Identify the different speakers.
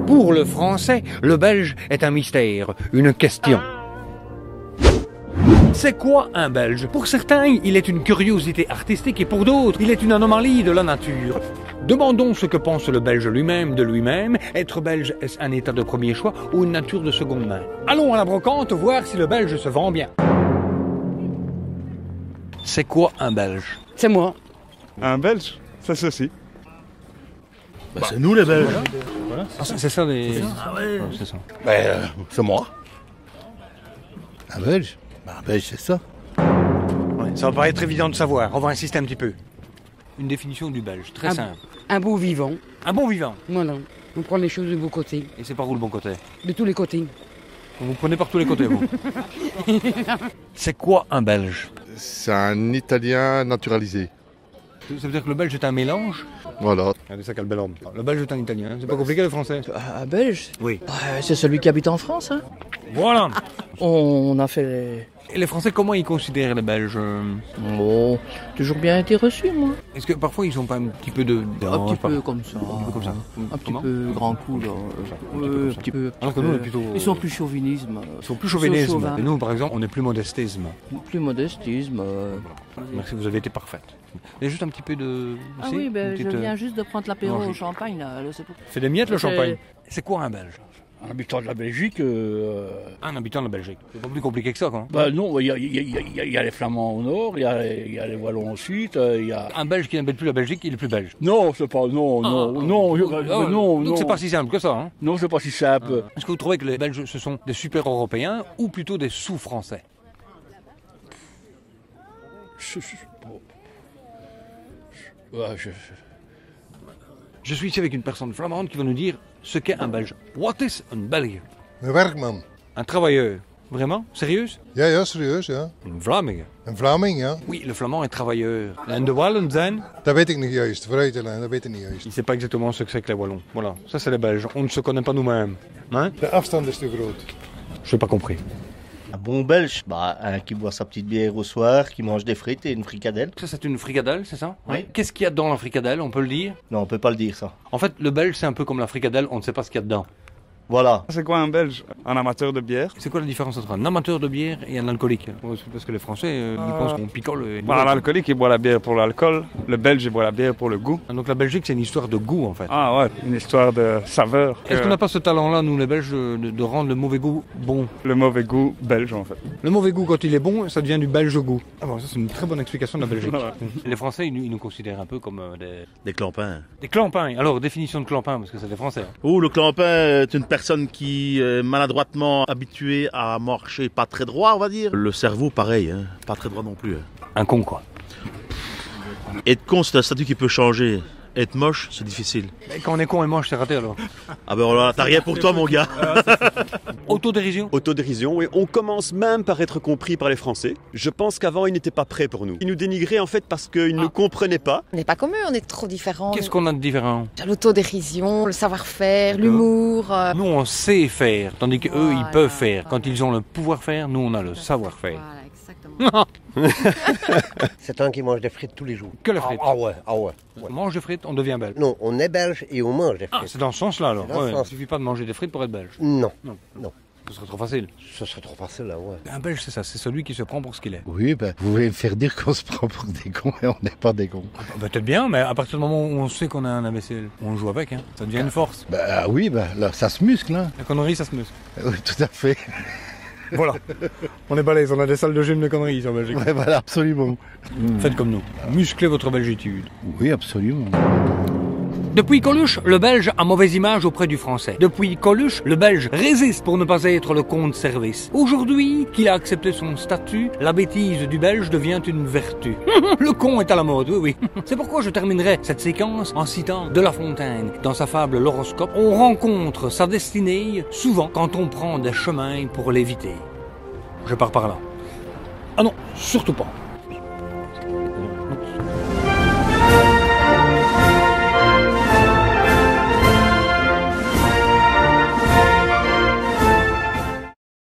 Speaker 1: Pour le Français, le Belge est un mystère, une question. C'est quoi un Belge? Pour certains, il est une curiosité artistique et pour d'autres, il est une anomalie de la nature. Demandons ce que pense le Belge lui-même de lui-même. Être belge, est-ce un état de premier choix ou une nature de seconde main? Allons à la brocante voir si le Belge se vend bien. C'est quoi un Belge?
Speaker 2: C'est moi.
Speaker 3: Un Belge, c'est ceci.
Speaker 4: Bah, c'est nous les Belges.
Speaker 1: Voilà. Ah, c'est ça les...
Speaker 4: Ah ouais.
Speaker 1: C'est ça.
Speaker 4: C'est moi. Un Belge? Bah, un Belge, c'est ça.
Speaker 1: Ouais, ça va pas être évident de savoir, on va insister un petit peu. Une définition du Belge, très simple.
Speaker 2: Un beau vivant.
Speaker 1: Un bon vivant.
Speaker 2: Voilà. On prend les choses de beau côté.
Speaker 1: Et c'est par où le bon côté?
Speaker 2: De tous les côtés.
Speaker 1: Vous prenez par tous les côtés, vous. C'est quoi un Belge?
Speaker 5: C'est un Italien naturalisé.
Speaker 1: Ça veut dire que le Belge est un mélange?
Speaker 5: Voilà.
Speaker 1: Regardez ça, quel bel homme. Le Belge est un Italien, c'est pas compliqué le français?
Speaker 6: Un Belge?
Speaker 1: Oui.
Speaker 6: C'est celui qui habite en France. Hein.
Speaker 1: Voilà.
Speaker 6: On a fait...
Speaker 1: Et les Français, comment ils considèrent les Belges?
Speaker 6: Bon, toujours bien été reçu, moi.
Speaker 1: Est-ce que parfois ils sont pas un petit peu de...
Speaker 6: Un petit peu comme ça.
Speaker 1: Un peu comme ça.
Speaker 6: Un petit peu grand coup, là. Un petit peu.
Speaker 1: Alors que nous, on est plutôt...
Speaker 6: Ils sont plus chauvinisme.
Speaker 1: Ils sont plus chauvinisme.
Speaker 6: chauvins.
Speaker 1: Et nous, par exemple, on est plus modestisme.
Speaker 6: Plus modestisme.
Speaker 1: Merci, vous avez été parfaite. Et juste un petit peu de...
Speaker 6: Ah
Speaker 1: aussi,
Speaker 6: oui,
Speaker 1: une
Speaker 6: je
Speaker 1: petite,
Speaker 6: viens juste de prendre l'apéro
Speaker 1: non,
Speaker 6: au champagne, là.
Speaker 1: C'est des miettes le
Speaker 6: C'est-
Speaker 1: champagne. C'est quoi un Belge?
Speaker 7: Un habitant de la Belgique,
Speaker 1: Un habitant de la Belgique. C'est pas plus compliqué que ça, quoi.
Speaker 7: bah non, il y a les Flamands au nord, il y a les Wallons ensuite, il y a...
Speaker 1: Un Belge qui n'habite plus la Belgique, il est plus belge.
Speaker 7: Non, c'est pas... Non, non.
Speaker 1: Donc c'est pas si simple que ça, hein.
Speaker 7: Non, c'est pas si simple.
Speaker 1: Est-ce que vous trouvez que les Belges, ce sont des super européens ou plutôt des sous-français? Je suis ici avec une personne flamande qui va nous dire ce qu'est un Belge. What is een Belg?
Speaker 8: Een werkman.
Speaker 1: Un travailleur. Vraiment? Sérieux?
Speaker 8: Ja, serieus, ja.
Speaker 1: Een Vlaming.
Speaker 8: Een Vlaming, ja.
Speaker 1: Oui, le flamand est travailleur. En de Wallen zijn?
Speaker 8: Dat weet ik niet juist. Vooruit, dat weet ik niet juist.
Speaker 1: Il ne sait pas exactement ce que c'est que les Wallons. Voilà, ça c'est les Belges. On ne se connaît pas nous-mêmes. Hein?
Speaker 8: De afstand is te groot.
Speaker 1: Je n'ai pas compris.
Speaker 4: Un bon Belge, bah, un qui boit sa petite bière au soir, qui mange des frites et une fricadelle.
Speaker 1: Ça c'est une fricadelle, c'est ça?
Speaker 4: Oui.
Speaker 1: Qu'est-ce qu'il y a dans la fricadelle, on peut le dire?
Speaker 4: Non, on peut pas le dire ça.
Speaker 1: En fait, le Belge c'est un peu comme la fricadelle, on ne sait pas ce qu'il y a dedans.
Speaker 4: Voilà.
Speaker 3: C'est quoi un Belge? Un amateur de bière?
Speaker 1: C'est quoi la différence entre un amateur de bière et un alcoolique? Ouais, c'est parce que les Français, ils pensent qu'on picole. Et...
Speaker 3: Bah, l'alcoolique, il boit la bière pour l'alcool. Le Belge, il boit la bière pour le goût.
Speaker 1: Donc la Belgique, c'est une histoire de goût en fait.
Speaker 3: Ah ouais, une histoire de saveur.
Speaker 1: Est-ce qu'on n'a pas ce talent-là, nous les Belges, de rendre le mauvais goût bon?
Speaker 3: Le mauvais goût belge, en fait.
Speaker 1: Le mauvais goût, quand il est bon, ça devient du belge goût. Ah bon, ça c'est une très bonne explication de la Belgique.
Speaker 3: Ouais.
Speaker 1: Les Français, ils nous considèrent un peu comme
Speaker 4: Des clampins.
Speaker 1: des clampins. Alors, définition de clampin, parce que c'est des Français.
Speaker 4: Oh, le clampin est une personne qui est maladroitement habituée à marcher pas très droit, on va dire. Le cerveau, pareil, hein, pas très droit non plus. Hein.
Speaker 1: Un con, quoi.
Speaker 4: Être con, c'est un statut qui peut changer. Être moche, c'est difficile.
Speaker 1: Et quand on est con et moche, c'est raté alors.
Speaker 4: Ah ben voilà, t'as rien pour toi, mon gars.
Speaker 1: Autodérision?
Speaker 9: Autodérision, oui. On commence même par être compris par les Français. Je pense qu'avant, ils n'étaient pas prêts pour nous. Ils nous dénigraient en fait parce qu'ils ne comprenaient pas.
Speaker 10: On n'est pas comme eux, on est trop différents.
Speaker 1: Qu'est-ce qu'on a de différent?
Speaker 10: L'autodérision, le savoir-faire, l'humour.
Speaker 1: Nous, on sait faire, tandis qu'eux, ils
Speaker 10: Voilà.
Speaker 1: peuvent faire. Quand ils ont le pouvoir-faire, nous, on a le savoir-faire.
Speaker 10: Voilà, exactement.
Speaker 11: C'est un qui mange des frites tous les jours.
Speaker 1: Que la frite.
Speaker 11: Ouais.
Speaker 1: On mange des frites, on devient belge.
Speaker 11: Non, on est belge et on mange des
Speaker 1: Ah,
Speaker 11: frites.
Speaker 1: c'est dans ce sens-là alors.
Speaker 11: C'est dans ce
Speaker 1: Ouais,
Speaker 11: sens.
Speaker 1: il suffit pas de manger des frites pour être belge.
Speaker 11: Non,
Speaker 1: Ce serait trop facile.
Speaker 11: ce serait trop facile là, ouais.
Speaker 1: Un belge, c'est ça, c'est celui qui se prend pour ce qu'il est.
Speaker 4: Oui, ben, vous voulez me faire dire qu'on se prend pour des cons et on n'est pas des cons.
Speaker 1: Bah, peut-être bien, mais à partir du moment où on sait qu'on a un imbécile, on joue avec, hein. Ça devient une force.
Speaker 4: Bah oui, ben, là, ça se muscle, hein.
Speaker 1: La connerie, ça se muscle.
Speaker 4: Oui, tout à fait.
Speaker 1: Voilà. On est balèze, on a des salles de gym de conneries ici en Belgique.
Speaker 4: Ouais, voilà, absolument.
Speaker 1: Faites comme nous. Musclez votre belgitude.
Speaker 4: Oui, absolument.
Speaker 1: Depuis Coluche, le Belge a mauvaise image auprès du Français. Depuis Coluche, le Belge résiste pour ne pas être le con de service. Aujourd'hui, qu'il a accepté son statut, la bêtise du Belge devient une vertu. Le con est à la mode, oui, oui. C'est pourquoi je terminerai cette séquence en citant De La Fontaine. Dans sa fable L'horoscope, on rencontre sa destinée souvent quand on prend des chemins pour l'éviter. Je pars par là. Ah non, surtout pas.